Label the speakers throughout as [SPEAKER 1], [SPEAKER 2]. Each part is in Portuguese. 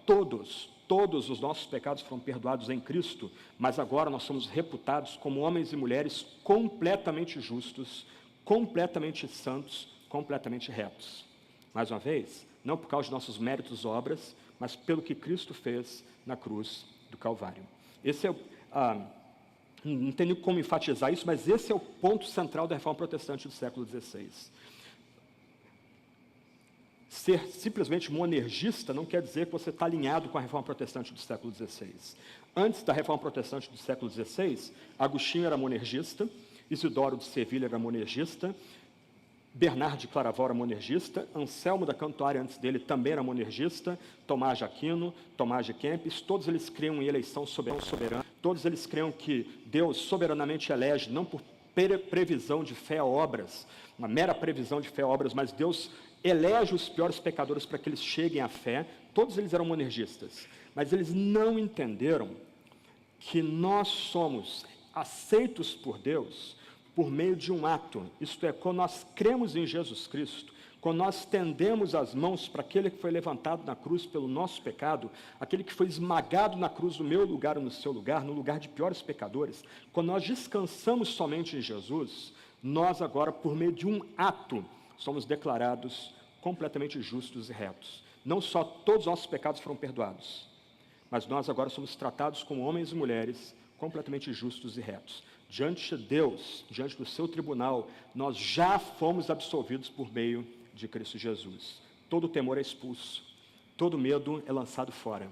[SPEAKER 1] todos os nossos pecados foram perdoados em Cristo, mas agora nós somos reputados como homens e mulheres completamente justos, completamente santos, completamente retos. Mais uma vez, não por causa de nossos méritos e obras, mas pelo que Cristo fez na cruz do Calvário. Esse é não tenho como enfatizar isso, mas esse é o ponto central da reforma protestante do século XVI. Ser simplesmente monergista não quer dizer que você está alinhado com a reforma protestante do século XVI. Antes da reforma protestante do século XVI, Agostinho era monergista, Isidoro de Sevilha era monergista, Bernardo de Claraval era monergista, Anselmo da Cantuária antes dele também era monergista, Tomás de Aquino, Tomás de Kempis, todos eles criam em eleição soberana, todos eles criam que Deus soberanamente elege, não por previsão de fé a obras, uma mera previsão de fé a obras, mas Deus elege os piores pecadores para que eles cheguem à fé. Todos eles eram monergistas, mas eles não entenderam que nós somos aceitos por Deus por meio de um ato, isto é, quando nós cremos em Jesus Cristo, quando nós estendemos as mãos para aquele que foi levantado na cruz pelo nosso pecado, aquele que foi esmagado na cruz no meu lugar ou no seu lugar, no lugar de piores pecadores, quando nós descansamos somente em Jesus, nós agora, por meio de um ato, somos declarados completamente justos e retos. Não só todos os nossos pecados foram perdoados, mas nós agora somos tratados como homens e mulheres completamente justos e retos. Diante de Deus, diante do seu tribunal, nós já fomos absolvidos por meio de Cristo Jesus. Todo temor é expulso, todo medo é lançado fora.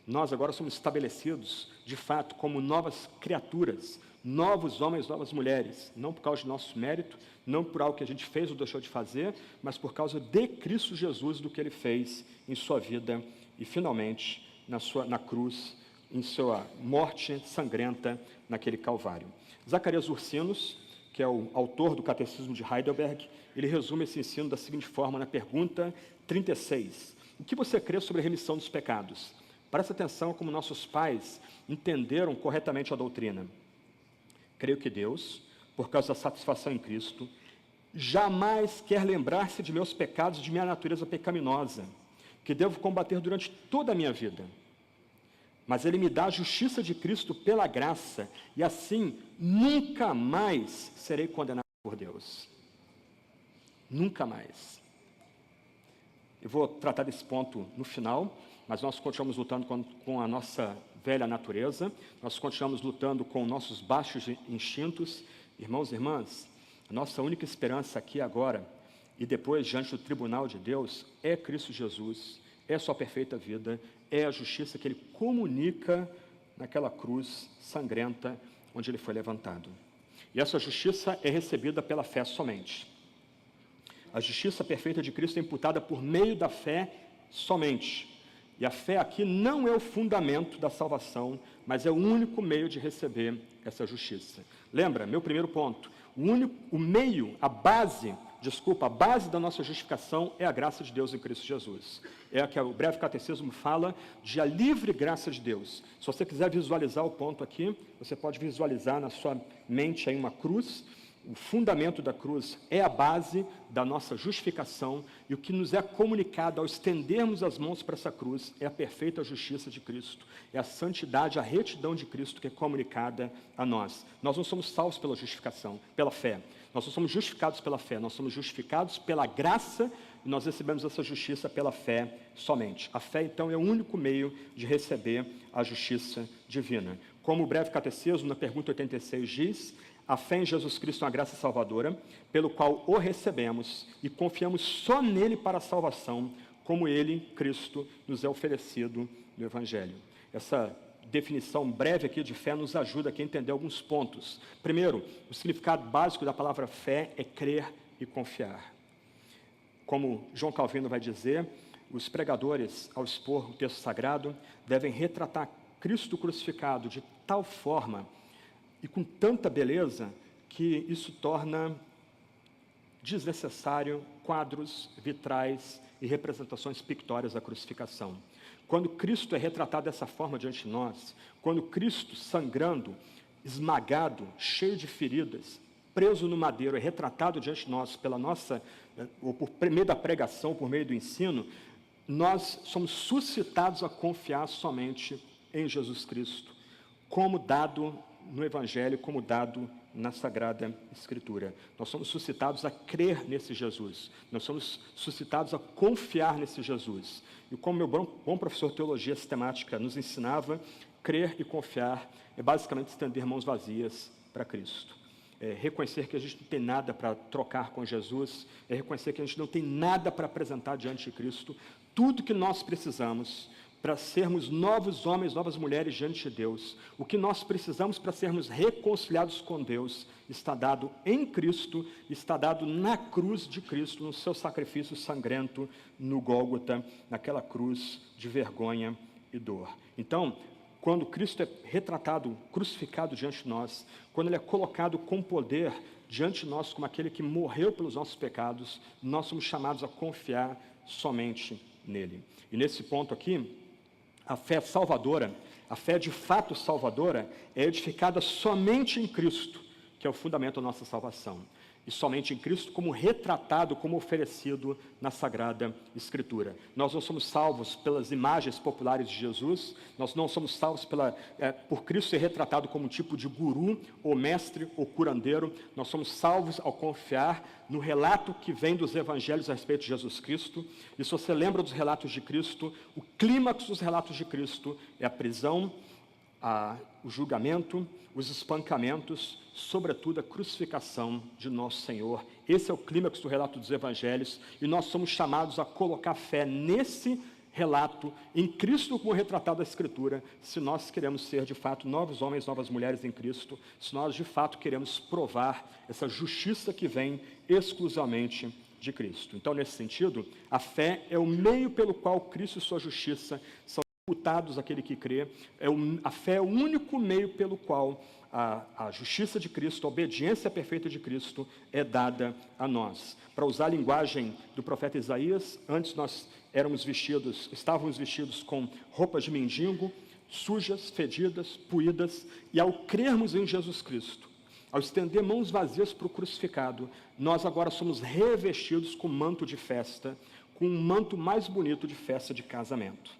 [SPEAKER 1] Nós agora somos estabelecidos, de fato, como novas criaturas, novos homens, novas mulheres, não por causa de nosso mérito, não por algo que a gente fez ou deixou de fazer, mas por causa de Cristo Jesus, do que Ele fez em sua vida e, finalmente, na cruz, em sua morte sangrenta naquele Calvário. Zacarias Ursinos, que é o autor do Catecismo de Heidelberg, ele resume esse ensino da seguinte forma na pergunta 36. O que você crê sobre a remissão dos pecados? Presta atenção como nossos pais entenderam corretamente a doutrina. Creio que Deus, por causa da satisfação em Cristo, jamais quer lembrar-se de meus pecados e de minha natureza pecaminosa, que devo combater durante toda a minha vida. Mas Ele me dá a justiça de Cristo pela graça, e assim nunca mais serei condenado por Deus. Nunca mais. Eu vou tratar desse ponto no final, mas nós continuamos lutando com a nossa velha natureza, nós continuamos lutando com nossos baixos instintos. Irmãos e irmãs, a nossa única esperança aqui agora e depois diante do tribunal de Deus é Cristo Jesus, é a sua perfeita vida, é a justiça que Ele comunica naquela cruz sangrenta onde Ele foi levantado. E essa justiça é recebida pela fé somente. A justiça perfeita de Cristo é imputada por meio da fé somente. E a fé aqui não é o fundamento da salvação, mas é o único meio de receber essa justiça. Lembra, meu primeiro ponto, a base da nossa justificação é a graça de Deus em Cristo Jesus. É a que o breve catecismo fala de a livre graça de Deus. Se você quiser visualizar o ponto aqui, você pode visualizar na sua mente aí uma cruz. O fundamento da cruz é a base da nossa justificação, e o que nos é comunicado ao estendermos as mãos para essa cruz é a perfeita justiça de Cristo, é a santidade, a retidão de Cristo que é comunicada a nós. Nós não somos salvos pela justificação, pela fé. Nós não somos justificados pela fé, nós somos justificados pela graça, e nós recebemos essa justiça pela fé somente. A fé, então, é o único meio de receber a justiça divina. Como o breve catecismo, na pergunta 86, diz: a fé em Jesus Cristo é uma graça salvadora, pelo qual o recebemos e confiamos só nele para a salvação, como ele, Cristo, nos é oferecido no Evangelho. Essa definição breve aqui de fé nos ajuda aqui a entender alguns pontos. Primeiro, o significado básico da palavra fé é crer e confiar. Como João Calvino vai dizer, os pregadores, ao expor o texto sagrado, devem retratar Cristo crucificado de tal forma e com tanta beleza que isso torna desnecessário quadros, vitrais e representações pictóricas da crucificação. Quando Cristo é retratado dessa forma diante de nós, quando Cristo sangrando, esmagado, cheio de feridas, preso no madeiro, é retratado diante de nós pela nossa, ou por meio da pregação, por meio do ensino, nós somos suscitados a confiar somente em Jesus Cristo, como dado no Evangelho, como dado na Sagrada Escritura. Nós somos suscitados a crer nesse Jesus. Nós somos suscitados a confiar nesse Jesus. E como meu bom professor de teologia sistemática nos ensinava, crer e confiar é basicamente estender mãos vazias para Cristo. É reconhecer que a gente não tem nada para trocar com Jesus, é reconhecer que a gente não tem nada para apresentar diante de Cristo. Tudo que nós precisamos para sermos novos homens, novas mulheres diante de Deus, o que nós precisamos para sermos reconciliados com Deus, está dado em Cristo, está dado na cruz de Cristo, no seu sacrifício sangrento no Gólgota, naquela cruz de vergonha e dor. Então, quando Cristo é retratado, crucificado diante de nós, quando Ele é colocado com poder diante de nós como aquele que morreu pelos nossos pecados, nós somos chamados a confiar somente nele. E nesse ponto aqui, a fé salvadora, a fé de fato salvadora, é edificada somente em Cristo, que é o fundamento da nossa salvação. E somente em Cristo como retratado, como oferecido na Sagrada Escritura. Nós não somos salvos pelas imagens populares de Jesus, nós não somos salvos por Cristo ser retratado como um tipo de guru, ou mestre, ou curandeiro. Nós somos salvos ao confiar no relato que vem dos evangelhos a respeito de Jesus Cristo. E se você lembra dos relatos de Cristo, o clímax dos relatos de Cristo é a prisão, o julgamento, os espancamentos, sobretudo a crucificação de nosso Senhor. Esse é o clímax do relato dos evangelhos, e nós somos chamados a colocar fé nesse relato, em Cristo como retratado da Escritura, se nós queremos ser de fato novos homens, novas mulheres em Cristo, se nós de fato queremos provar essa justiça que vem exclusivamente de Cristo. Então, nesse sentido, a fé é o meio pelo qual Cristo e sua justiça são imputados àquele que crê. A fé é o único meio pelo qual a justiça de Cristo, a obediência perfeita de Cristo é dada a nós. Para usar a linguagem do profeta Isaías, antes nós estávamos vestidos com roupas de mendigo, sujas, fedidas, puídas, e ao crermos em Jesus Cristo, ao estender mãos vazias para o crucificado, nós agora somos revestidos com manto de festa, com um manto mais bonito de festa de casamento.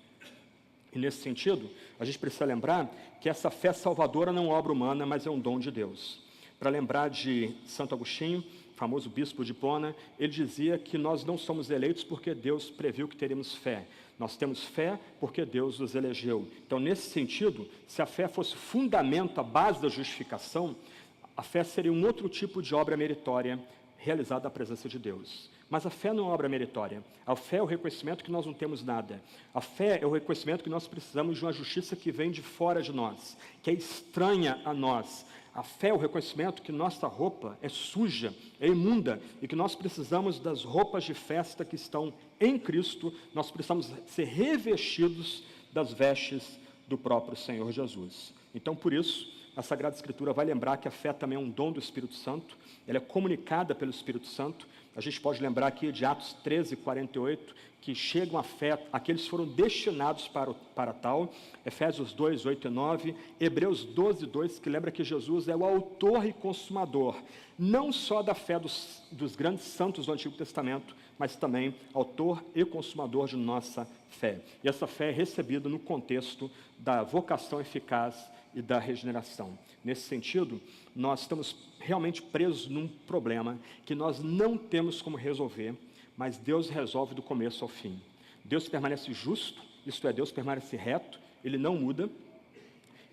[SPEAKER 1] E nesse sentido, a gente precisa lembrar que essa fé salvadora não é obra humana, mas é um dom de Deus. Para lembrar de Santo Agostinho, famoso bispo de Hipona, ele dizia que nós não somos eleitos porque Deus previu que teríamos fé. Nós temos fé porque Deus nos elegeu. Então, nesse sentido, se a fé fosse fundamento, a base da justificação, a fé seria um outro tipo de obra meritória realizada na presença de Deus. Mas a fé não é obra meritória. A fé é o reconhecimento que nós não temos nada. A fé é o reconhecimento que nós precisamos de uma justiça que vem de fora de nós, que é estranha a nós. A fé é o reconhecimento que nossa roupa é suja, é imunda, e que nós precisamos das roupas de festa que estão em Cristo. Nós precisamos ser revestidos das vestes do próprio Senhor Jesus. Então, por isso, a Sagrada Escritura vai lembrar que a fé também é um dom do Espírito Santo, ela é comunicada pelo Espírito Santo. A gente pode lembrar aqui de Atos 13, 48, que chegam à fé, aqueles foram destinados para tal, Efésios 2, 8 e 9, Hebreus 12, 2, que lembra que Jesus é o autor e consumador, não só da fé dos grandes santos do Antigo Testamento, mas também autor e consumador de nossa fé. E essa fé é recebida no contexto da vocação eficaz e da regeneração. Nesse sentido, nós estamos realmente presos num problema que nós não temos como resolver, mas Deus resolve do começo ao fim. Deus permanece justo, isto é, Deus permanece reto, Ele não muda,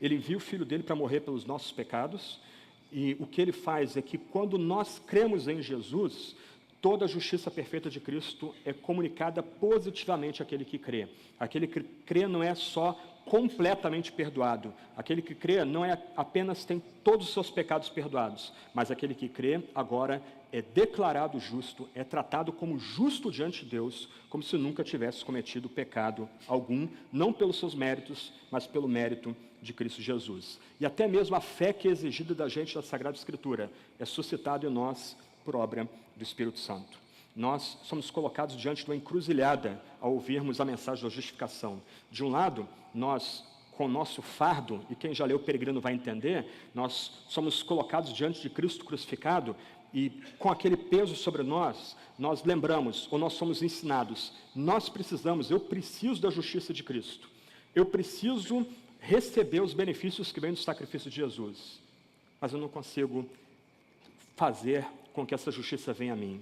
[SPEAKER 1] Ele envia o Filho dEle para morrer pelos nossos pecados, e o que Ele faz é que quando nós cremos em Jesus, toda a justiça perfeita de Cristo é comunicada positivamente àquele que crê. Aquele que crê não é só completamente perdoado. Aquele que crê não é apenas tem todos os seus pecados perdoados, mas aquele que crê agora é declarado justo, é tratado como justo diante de Deus, como se nunca tivesse cometido pecado algum, não pelos seus méritos, mas pelo mérito de Cristo Jesus. E até mesmo a fé que é exigida da gente da Sagrada Escritura é suscitada em nós por obra do Espírito Santo. Nós somos colocados diante de uma encruzilhada ao ouvirmos a mensagem da justificação. De um lado, nós, com o nosso fardo, e quem já leu o Peregrino vai entender, nós somos colocados diante de Cristo crucificado e com aquele peso sobre nós, nós lembramos, ou nós somos ensinados, eu preciso da justiça de Cristo. Eu preciso receber os benefícios que vêm do sacrifício de Jesus. Mas eu não consigo fazer com que essa justiça venha a mim.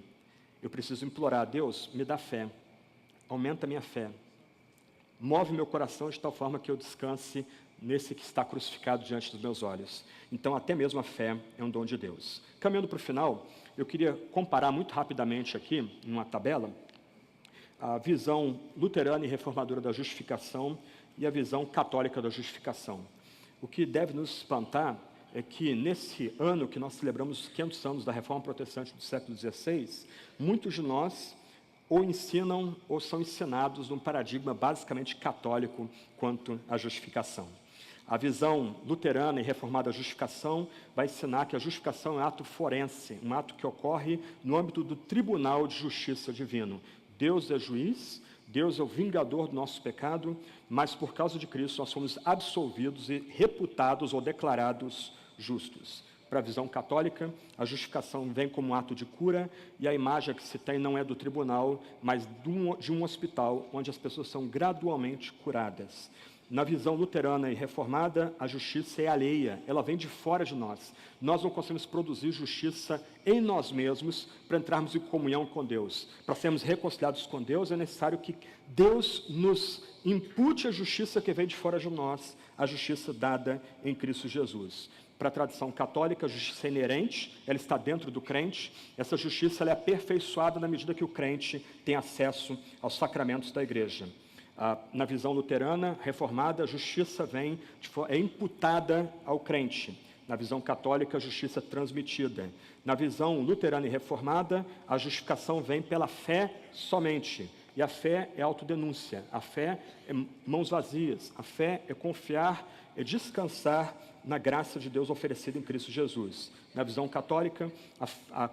[SPEAKER 1] Eu preciso implorar a Deus, me dá fé, aumenta a minha fé, move meu coração de tal forma que eu descanse nesse que está crucificado diante dos meus olhos. Então, até mesmo a fé é um dom de Deus. Caminhando para o final, eu queria comparar muito rapidamente aqui, numa tabela, a visão luterana e reformadora da justificação e a visão católica da justificação. O que deve nos espantar é que, nesse ano que nós celebramos os 500 anos da Reforma Protestante do século XVI, muitos de nós ou ensinam ou são ensinados num paradigma basicamente católico quanto à justificação. A visão luterana e reformada da justificação vai ensinar que a justificação é um ato forense, um ato que ocorre no âmbito do tribunal de justiça divino. Deus é juiz, Deus é o vingador do nosso pecado, mas por causa de Cristo nós somos absolvidos e reputados ou declarados justos. Para a visão católica, a justificação vem como um ato de cura, e a imagem que se tem não é do tribunal, mas de um hospital, onde as pessoas são gradualmente curadas. Na visão luterana e reformada, a justiça é alheia, ela vem de fora de nós. Nós não conseguimos produzir justiça em nós mesmos para entrarmos em comunhão com Deus. Para sermos reconciliados com Deus, é necessário que Deus nos impute a justiça que vem de fora de nós, a justiça dada em Cristo Jesus. Para a tradição católica, a justiça é inerente, ela está dentro do crente. Essa justiça ela é aperfeiçoada na medida que o crente tem acesso aos sacramentos da igreja. Na visão luterana, reformada, a justiça é imputada ao crente. Na visão católica, a justiça é transmitida. Na visão luterana e reformada, a justificação vem pela fé somente. E a fé é autodenúncia, a fé é mãos vazias, a fé é confiar, é descansar na graça de Deus oferecida em Cristo Jesus. Na visão católica,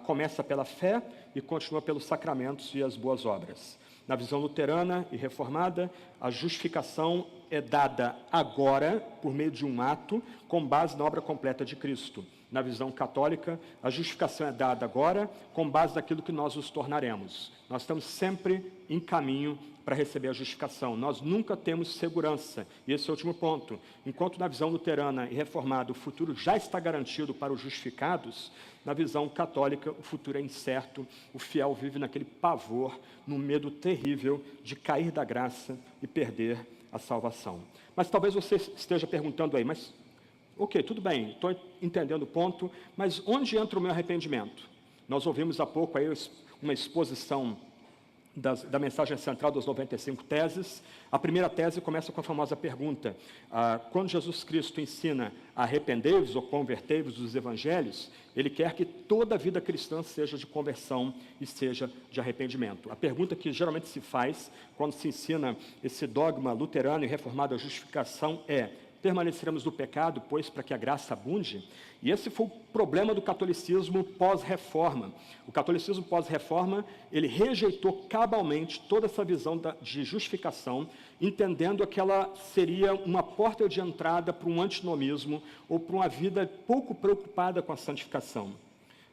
[SPEAKER 1] começa pela fé e continua pelos sacramentos e as boas obras. Na visão luterana e reformada, a justificação é dada agora, por meio de um ato, com base na obra completa de Cristo. Na visão católica, a justificação é dada agora, com base naquilo que nós nos tornaremos. Nós estamos sempre em caminho para receber a justificação. Nós nunca temos segurança. E esse é o último ponto. Enquanto na visão luterana e reformada o futuro já está garantido para os justificados, na visão católica o futuro é incerto. O fiel vive naquele pavor, no medo terrível de cair da graça e perder a salvação. Mas talvez você esteja perguntando aí, mas ok, tudo bem, estou entendendo o ponto, mas onde entra o meu arrependimento? Nós ouvimos há pouco aí uma exposição da mensagem central das 95 teses. A primeira tese começa com a famosa pergunta: quando Jesus Cristo ensina a arrependei-vos ou convertei-vos dos evangelhos, ele quer que toda a vida cristã seja de conversão e seja de arrependimento. A pergunta que geralmente se faz quando se ensina esse dogma luterano e reformado da justificação é: permaneceremos no pecado, pois, para que a graça abunde? E esse foi o problema do catolicismo pós-reforma. O catolicismo pós-reforma, ele rejeitou cabalmente toda essa visão de justificação, entendendo que ela seria uma porta de entrada para um antinomismo ou para uma vida pouco preocupada com a santificação.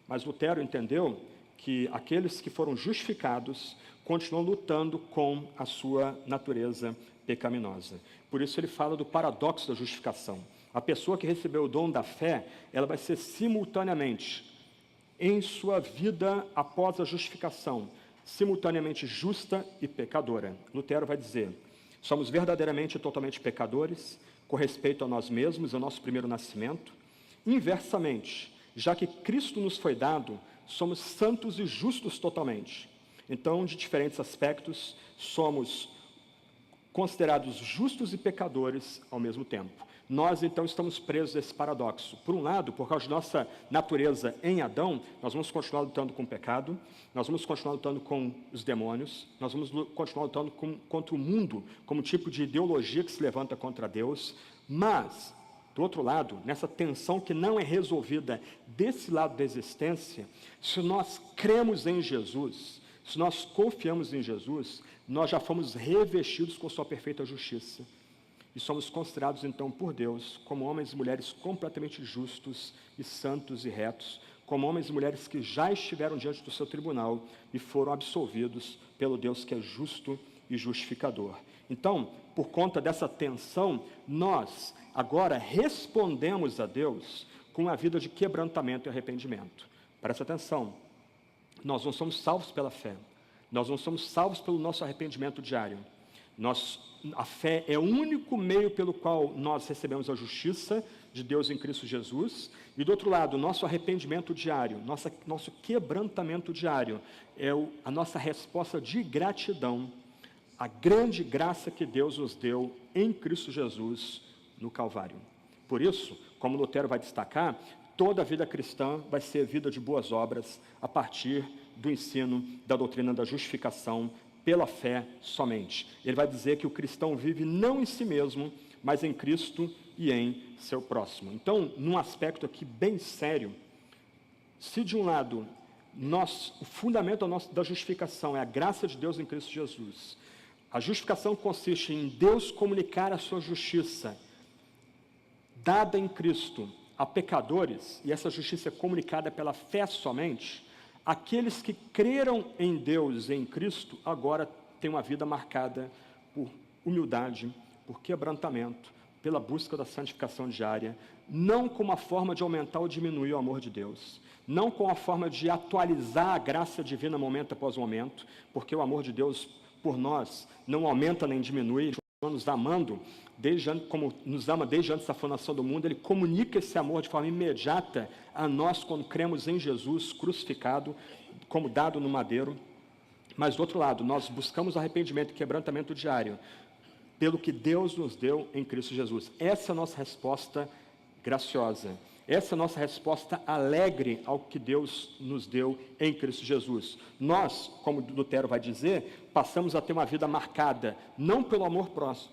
[SPEAKER 1] Mas Lutero entendeu que aqueles que foram justificados continuam lutando com a sua natureza pecaminosa. Por isso ele fala do paradoxo da justificação. A pessoa que recebeu o dom da fé, ela vai ser simultaneamente, em sua vida após a justificação, simultaneamente justa e pecadora. Lutero vai dizer: somos verdadeiramente e totalmente pecadores, com respeito a nós mesmos, ao nosso primeiro nascimento. Inversamente, já que Cristo nos foi dado, somos santos e justos totalmente. Então, de diferentes aspectos, somos considerados justos e pecadores ao mesmo tempo. Nós, então, estamos presos a esse paradoxo. Por um lado, por causa de nossa natureza em Adão, nós vamos continuar lutando com o pecado, nós vamos continuar lutando com os demônios, nós vamos continuar lutando contra o mundo, como tipo de ideologia que se levanta contra Deus, mas, do outro lado, nessa tensão que não é resolvida desse lado da existência, se nós cremos em Jesus, se nós confiamos em Jesus, nós já fomos revestidos com sua perfeita justiça. E somos considerados, então, por Deus, como homens e mulheres completamente justos e santos e retos, como homens e mulheres que já estiveram diante do seu tribunal e foram absolvidos pelo Deus que é justo e justificador. Então, por conta dessa tensão, nós agora respondemos a Deus com a vida de quebrantamento e arrependimento. Presta atenção, nós não somos salvos pela fé, nós não somos salvos pelo nosso arrependimento diário. A fé é o único meio pelo qual nós recebemos a justiça de Deus em Cristo Jesus, e do outro lado, nosso arrependimento diário, nosso quebrantamento diário, é a nossa resposta de gratidão à grande graça que Deus nos deu em Cristo Jesus no Calvário. Por isso, como Lutero vai destacar, toda a vida cristã vai ser vida de boas obras a partir do ensino da doutrina da justificação pela fé somente. Ele vai dizer que o cristão vive não em si mesmo, mas em Cristo e em seu próximo. Então, num aspecto aqui bem sério, se de um lado, o fundamento da justificação é a graça de Deus em Cristo Jesus, a justificação consiste em Deus comunicar a sua justiça, dada em Cristo a pecadores, e essa justiça é comunicada pela fé somente, aqueles que creram em Deus e em Cristo, agora têm uma vida marcada por humildade, por quebrantamento, pela busca da santificação diária, não como a forma de aumentar ou diminuir o amor de Deus, não com a forma de atualizar a graça divina momento após momento, porque o amor de Deus por nós não aumenta nem diminui, nos amando, como nos ama desde antes da fundação do mundo, Ele comunica esse amor de forma imediata a nós quando cremos em Jesus crucificado, como dado no madeiro. Mas do outro lado, nós buscamos arrependimento e quebrantamento diário, pelo que Deus nos deu em Cristo Jesus. Essa é a nossa resposta graciosa. Essa é a nossa resposta alegre ao que Deus nos deu em Cristo Jesus. Nós, como Lutero vai dizer, passamos a ter uma vida marcada, não pelo amor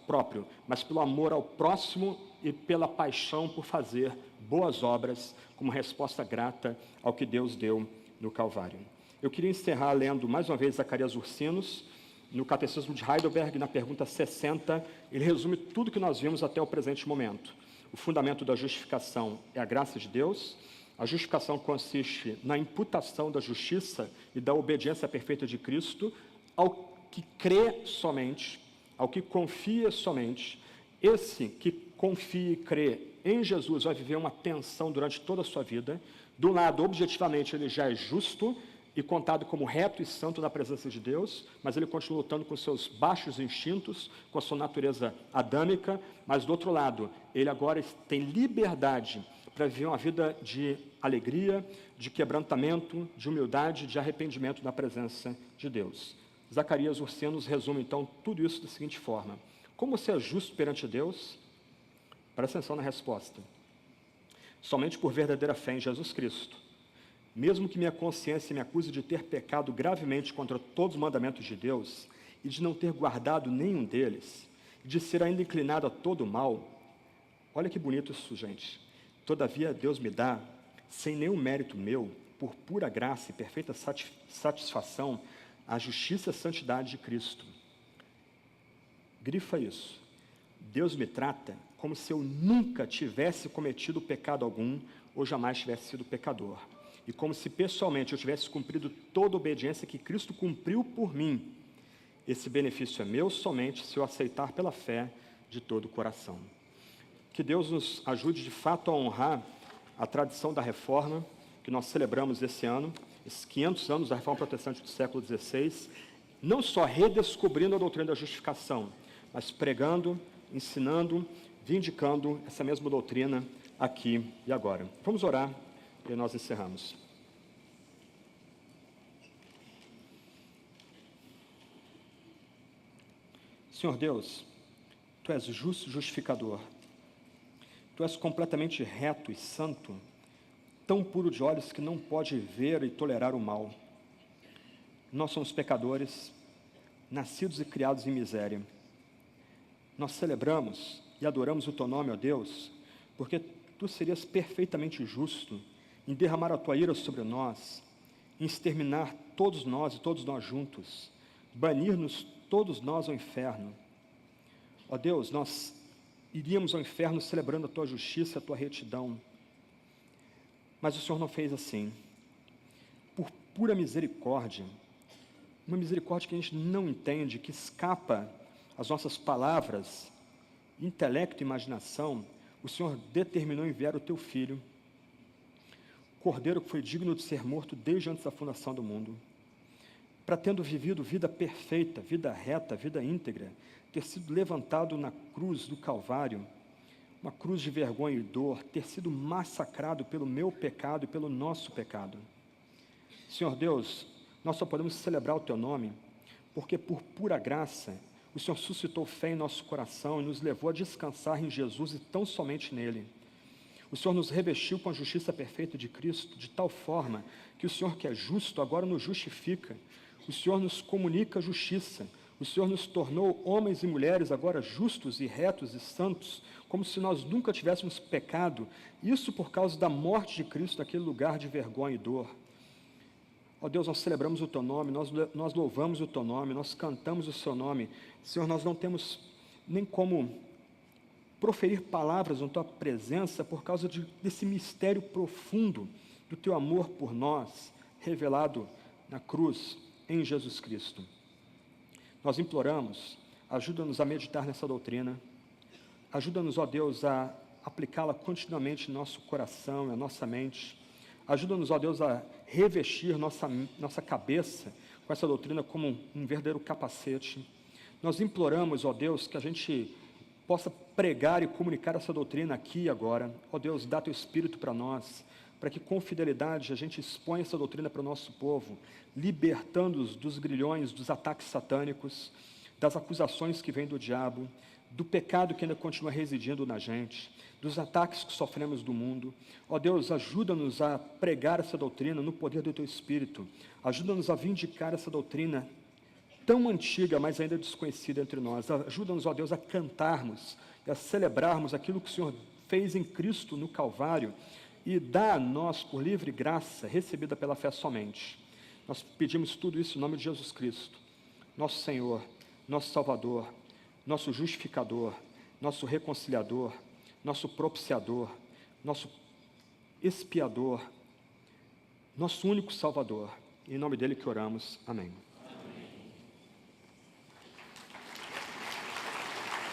[SPEAKER 1] próprio, mas pelo amor ao próximo e pela paixão por fazer boas obras, como resposta grata ao que Deus deu no Calvário. Eu queria encerrar lendo mais uma vez Zacarias Ursinos, no Catecismo de Heidelberg, na pergunta 60, ele resume tudo que nós vimos até o presente momento. O fundamento da justificação é a graça de Deus. A justificação consiste na imputação da justiça e da obediência perfeita de Cristo ao que crê somente, ao que confia somente. Esse que confia e crê em Jesus vai viver uma tensão durante toda a sua vida. De um lado, objetivamente, ele já é justo e contado como reto e santo na presença de Deus, mas ele continua lutando com seus baixos instintos, com a sua natureza adâmica, mas do outro lado, ele agora tem liberdade para viver uma vida de alegria, de quebrantamento, de humildade, de arrependimento na presença de Deus. Zacarias Ursinos resume então tudo isso da seguinte forma: como você é justo perante Deus? Presta atenção na resposta. Somente por verdadeira fé em Jesus Cristo. Mesmo que minha consciência me acuse de ter pecado gravemente contra todos os mandamentos de Deus e de não ter guardado nenhum deles, e de ser ainda inclinado a todo o mal, olha que bonito isso, gente. Todavia Deus me dá, sem nenhum mérito meu, por pura graça e perfeita satisfação, a justiça e a santidade de Cristo. Grifa isso. Deus me trata como se eu nunca tivesse cometido pecado algum ou jamais tivesse sido pecador. E como se pessoalmente eu tivesse cumprido toda a obediência que Cristo cumpriu por mim. Esse benefício é meu somente se eu aceitar pela fé de todo o coração. Que Deus nos ajude de fato a honrar a tradição da Reforma, que nós celebramos esse ano, esses 500 anos da Reforma Protestante do século XVI, não só redescobrindo a doutrina da justificação, mas pregando, ensinando, vindicando essa mesma doutrina aqui e agora. Vamos orar. E nós encerramos. Senhor Deus, Tu és justo e justificador. Tu és completamente reto e santo, tão puro de olhos que não pode ver e tolerar o mal. Nós somos pecadores, nascidos e criados em miséria. Nós celebramos e adoramos o Teu nome, ó Deus, porque Tu serias perfeitamente justo em derramar a Tua ira sobre nós, em exterminar todos nós e todos nós juntos, banir-nos todos nós ao inferno. Ó Deus, nós iríamos ao inferno celebrando a Tua justiça, a Tua retidão, mas o Senhor não fez assim. pura misericórdia, uma misericórdia que a gente não entende, que escapa às nossas palavras, intelecto e imaginação, o Senhor determinou enviar o teu Filho, Cordeiro que foi digno de ser morto desde antes da fundação do mundo, para, tendo vivido vida perfeita, vida reta, vida íntegra, ter sido levantado na cruz do Calvário, uma cruz de vergonha e dor, ter sido massacrado pelo meu pecado e pelo nosso pecado. Senhor Deus, nós só podemos celebrar o teu nome, porque por pura graça, o Senhor suscitou fé em nosso coração e nos levou a descansar em Jesus e tão somente nele. O Senhor nos revestiu com a justiça perfeita de Cristo, de tal forma que o Senhor, que é justo, agora nos justifica. O Senhor nos comunica a justiça. O Senhor nos tornou homens e mulheres agora justos e retos e santos, como se nós nunca tivéssemos pecado, isso por causa da morte de Cristo naquele lugar de vergonha e dor. Ó Deus, nós celebramos o Teu nome, nós louvamos o Teu nome, nós cantamos o Seu nome. Senhor, nós não temos nem como proferir palavras na Tua presença por causa desse mistério profundo do Teu amor por nós, revelado na cruz em Jesus Cristo. Nós imploramos, ajuda-nos a meditar nessa doutrina, ajuda-nos, ó Deus, a aplicá-la continuamente em nosso coração, na nossa mente, ajuda-nos, ó Deus, a revestir nossa cabeça com essa doutrina como um verdadeiro capacete. Nós imploramos, ó Deus, que a gente possa pregar e comunicar essa doutrina aqui e agora. Ó Deus, dá Teu Espírito para nós, para que com fidelidade a gente exponha essa doutrina para o nosso povo, libertando-os dos grilhões, dos ataques satânicos, das acusações que vêm do diabo, do pecado que ainda continua residindo na gente, dos ataques que sofremos do mundo. Ó Deus, ajuda-nos a pregar essa doutrina no poder do Teu Espírito, ajuda-nos a vindicar essa doutrina tão antiga, mas ainda desconhecida entre nós. Ajuda-nos, ó Deus, a cantarmos e a celebrarmos aquilo que o Senhor fez em Cristo no Calvário, e dá a nós, por livre graça, recebida pela fé somente. Nós pedimos tudo isso em nome de Jesus Cristo, nosso Senhor, nosso Salvador, nosso justificador, nosso reconciliador, nosso propiciador, nosso expiador, nosso único Salvador. Em nome dele que oramos. Amém.